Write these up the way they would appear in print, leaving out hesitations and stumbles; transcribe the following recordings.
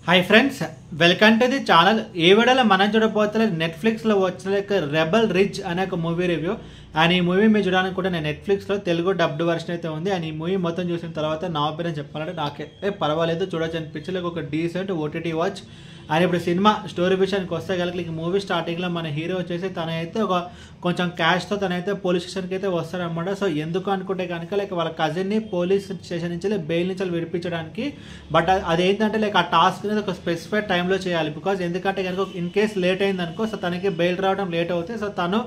Hi friends, welcome to the channel. ఈ వీడియోలో మనం చూడబోతున్న నెట్ఫ్లిక్స్లో వచ్చిన రెబల్ రిచ్ అనే ఒక మూవీ రివ్యూ. అండ్ ఈ మూవీ మీరు చూడాలనుకుంటే నేను నెట్ఫ్లిక్స్లో తెలుగు డబ్డ్ వర్షన్ అయితే ఉంది. అండ్ ఈ మూవీ మొత్తం చూసిన తర్వాత నా ఒపీనియన్ చెప్పాలంటే నాకైతే పర్వాలేదు, చూడొచ్చు అనిపించలే, ఒక డీసెంట్ ఓటీటీ వాచ్. అండ్ ఇప్పుడు సినిమా స్టోరీ విషయానికి వస్తే కనుక ఈ మూవీ స్టార్టింగ్లో మన హీరో వచ్చేసి తనైతే ఒక కొంచెం క్యాష్తో తనైతే పోలీస్ స్టేషన్కి అయితే వస్తారనమాట. సో ఎందుకు అనుకుంటే కనుక వాళ్ళ కజిన్ని పోలీస్ స్టేషన్ నుంచి బెయిల్ నుంచి విడిపించడానికి. బట్ అదేంటంటే ఆ టాస్క్ అనేది ఒక స్పెసిఫైడ్ టైంలో చేయాలి. బికాజ్ ఎందుకంటే కనుక ఇన్ కేస్ లేట్ అయిందనుకో, సో తనకి బెయిల్ రావడం లేట్ అవుతుంది. సో తను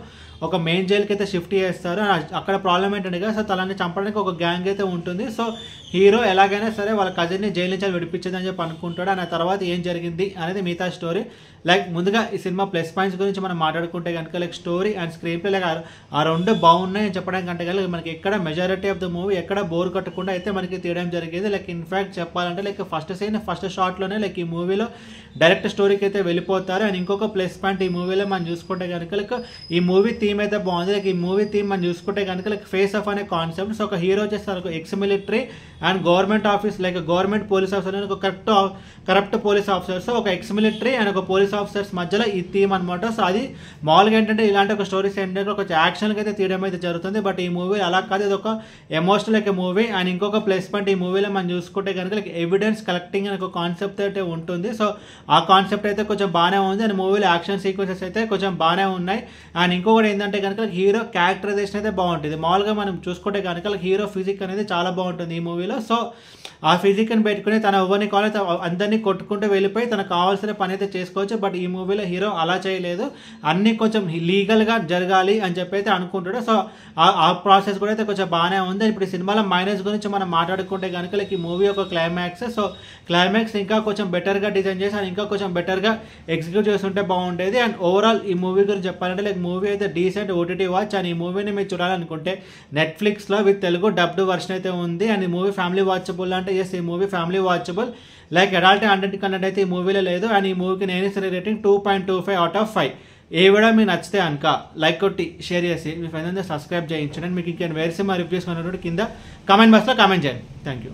ఒక మెయిన్ జైలుకి అయితే షిఫ్ట్ చేస్తారు. అక్కడ ప్రాబ్లం ఏంటంటే కదా, సో తనని చంపడానికి ఒక గ్యాంగ్ అయితే ఉంటుంది. సో హీరో ఎలాగైనా సరే వాళ్ళ కజిన్ని జైలు నుంచి విడిపించదని చెప్పి అనుకుంటాడు. ఆ తర్వాత ఏం జరిగింది అనేది మిగతా స్టోరీ. ముందుగా ఈ సినిమా ప్లస్ పాయింట్స్ గురించి మనం మాట్లాడుకుంటే కనుక స్టోరీ అండ్ స్క్రీన్ ప్లే ఆ రెండు బాగున్నాయి అని చెప్పడం కంటే కనుక మనకి ఎక్కడ మెజారిటీ ఆఫ్ ద మూవీ ఎక్కడ బోర్ కట్టకుండా అయితే మనకి తీయడం జరిగింది. ఇన్ఫాక్ట్ చెప్పాలంటే ఫస్ట్ సీన్ ఫస్ట్ షాట్లోనే ఈ మూవీలో డైరెక్ట్ స్టోరీకి అయితే వెళ్ళిపోతారు. అండ్ ఇంకొక ప్లస్ పాయింట్ ఈ మూవీలో మనం చూసుకుంటే కనుక ఈ మూవీ థీమ్ అయితే బాగుంది. ఈ మూవీ థీమ్ మనం చూసుకుంటే కనుక ఫేస్ ఆఫ్ అనే కాన్సెప్ట్. సో ఒక హీరో చేస్తారు ex military and government office, government police officer, ఒక కరప్ట్ పోలీస్ ఆఫీసర్స్, ఒక ఎక్స్ మిలిటరీ అండ్ ఒక పోలీస్ ఆఫీసర్స్ మధ్యలో ఈ థీమ్ అనమాట. సో అది మామూలుగా ఏంటంటే ఇలాంటి ఒక స్టోరీస్ ఏంటంటే ఒక యాక్షన్కి అయితే తీయడం అయితే జరుగుతుంది. బట్ ఈ మూవీ అలా కాదు, ఇది ఒక ఎమోషనల్ మూవీ. అండ్ ఇంకొక ప్లస్ పాయింట్ ఈ మూవీలో మనం చూసుకుంటే కనుక ఎవిడెన్స్ కలెక్టింగ్ అనే ఒక కాన్సెప్ట్ అయితే ఉంటుంది. సో ఆ కాన్సెప్ట్ అయితే కొంచెం బాగానే ఉంది. అండ్ మూవీలో యాక్షన్ సీక్వెన్సెస్ అయితే కొంచెం బాగానే ఉన్నాయి. అండ్ ఇంకొకటి ఏంటంటే కనుక హీరో క్యారెక్టరైజేషన్ అయితే బాగుంటుంది. మామూలుగా మనం చూసుకుంటే కనుక హీరో ఫిజిక్ అనేది చాలా బాగుంటుంది ఈ మూవీలో. సో ఆ ఫిజిక్ని పెట్టుకుని తన ఎవరిని కావాలి అందరినీ కొట్టుకుంటూ వెళ్ళిపోయి తనకు కావాల్సిన పని అయితే చేసుకోవచ్చు. బట్ ఈ మూవీలో హీరో అలా చేయలేదు, అన్నీ కొంచెం లీగల్గా జరగాలి అని చెప్పి అయితే అనుకుంటాడు. సో ఆ ప్రాసెస్ కూడా అయితే కొంచెం బాగానే ఉంది. ఇప్పుడు ఈ సినిమాలో మైనస్ గురించి మనం మాట్లాడుకుంటే కనుక ఈ మూవీ ఒక క్లైమాక్స్. సో క్లైమాక్స్ ఇంకా కొంచెం బెటర్గా డిజైన్ చేసి అండ్ ఇంకా కొంచెం బెటర్గా ఎగ్జిక్యూట్ చేస్తుంటే బాగుండేది. అండ్ ఓవరాల్ ఈ మూవీ గురించి చెప్పాలంటే మూవీ అయితే డీసెంట్ ఓటీటీ వాచ్. అండ్ ఈ మూవీని మీరు చూడాలనుకుంటే నెట్ఫ్లిక్స్లో విత్ తెలుగు డబ్డ్ వర్షన్ అయితే ఉంది. అండ్ ఈ మూవీ ఫ్యామిలీ వాచబుల్ అంటే ఎస్, ఈ movie family watchable. Adult content అయితే ఈ మూవీలో లేదు. అండ్ ఈ మూవీకి నేను ఇచ్చిన రేటింగ్ 2.25/5. ఏ వీడియో మీకు నచ్చితే కనుక లైక్ కొట్టి షేర్ చేసి మీ ఫ్రెండ్స్ సబ్స్క్రైబ్ చేయించండి. మీకు ఇంకా వేరే సినిమా రివ్యూస్ కింద కామెంట్ బాక్స్లో కామెంట్ చేయండి. Thank you.